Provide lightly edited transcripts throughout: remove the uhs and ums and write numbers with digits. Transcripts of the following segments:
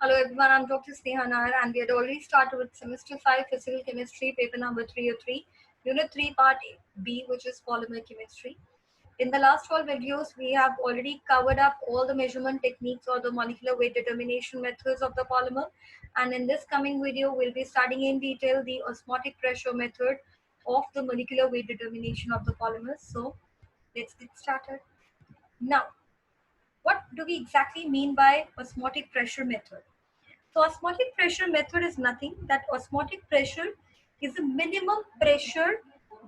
Hello everyone, I'm Dr. Sneha Nair and we had already started with semester 5 physical chemistry paper number 303, unit 3 part B, which is polymer chemistry. In the last 12 videos, we have already covered up all the measurement techniques or the molecular weight determination methods of the polymer, and in this coming video we'll be studying in detail the osmotic pressure method of the molecular weight determination of the polymers. So let's get started. Now, what do we exactly mean by osmotic pressure method? So osmotic pressure method is nothing that osmotic pressure is a minimum pressure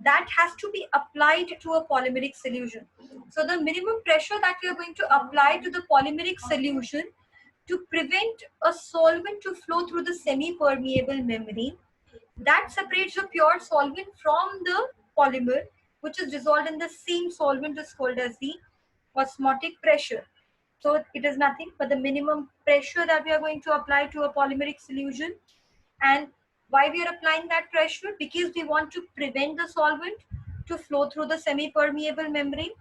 that has to be applied to a polymeric solution. So the minimum pressure that we are going to apply to the polymeric solution to prevent a solvent to flow through the semi-permeable membrane that separates the pure solvent from the polymer, which is dissolved in the same solvent, is called as the osmotic pressure. So it is nothing but the minimum pressure that we are going to apply to a polymeric solution. And why we are applying that pressure? Because we want to prevent the solvent to flow through the semi-permeable membrane.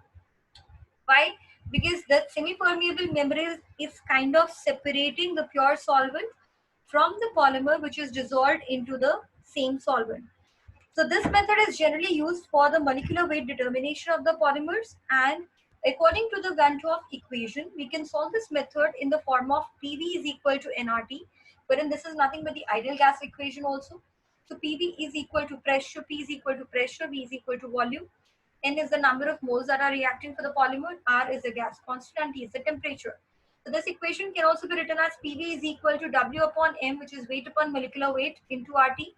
Why? Because the semi-permeable membrane is kind of separating the pure solvent from the polymer, which is dissolved into the same solvent. So this method is generally used for the molecular weight determination of the polymers, and according to the Van 't Hoff equation, we can solve this method in the form of PV is equal to nRT, wherein this is nothing but the ideal gas equation also. So PV is equal to pressure, P is equal to pressure, V is equal to volume. N is the number of moles that are reacting for the polymer, R is the gas constant, and T is the temperature. So this equation can also be written as PV is equal to W upon M, which is weight upon molecular weight, into RT.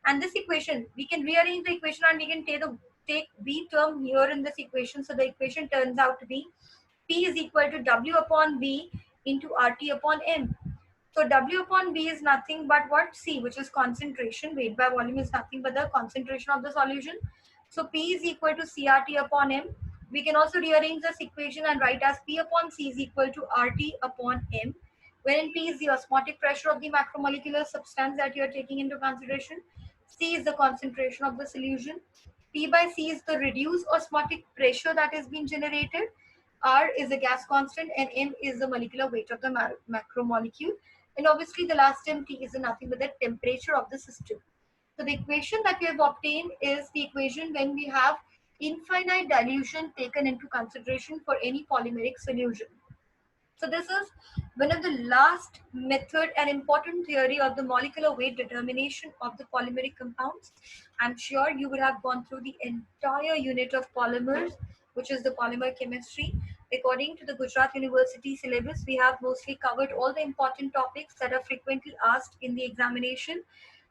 And this equation, we can rearrange the equation and we can take V term here in this equation. So the equation turns out to be P is equal to W upon V into RT upon M. So W upon V is nothing but what? C, which is concentration. Weight by volume is nothing but the concentration of the solution. So P is equal to CRT upon M. We can also rearrange this equation and write as P upon C is equal to RT upon M, wherein P is the osmotic pressure of the macromolecular substance that you are taking into consideration. C is the concentration of the solution. P by C is the reduced osmotic pressure that is being generated. R is the gas constant and M is the molecular weight of the macromolecule. And obviously the last term T is nothing but the temperature of the system. So the equation that we have obtained is the equation when we have infinite dilution taken into consideration for any polymeric solution. So this is one of the last method and important theory of the molecular weight determination of the polymeric compounds. I'm sure you would have gone through the entire unit of polymers, which is the polymer chemistry. According to the Gujarat University syllabus, we have mostly covered all the important topics that are frequently asked in the examination,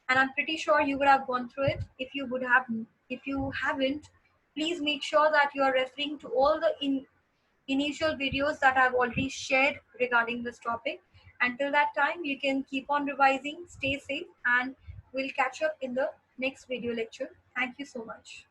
and I'm pretty sure you would have gone through it. If you haven't, please make sure that you are referring to all the initial videos that I've already shared regarding this topic. Until that time, you can keep on revising, stay safe, and we'll catch up in the next video lecture. Thank you so much.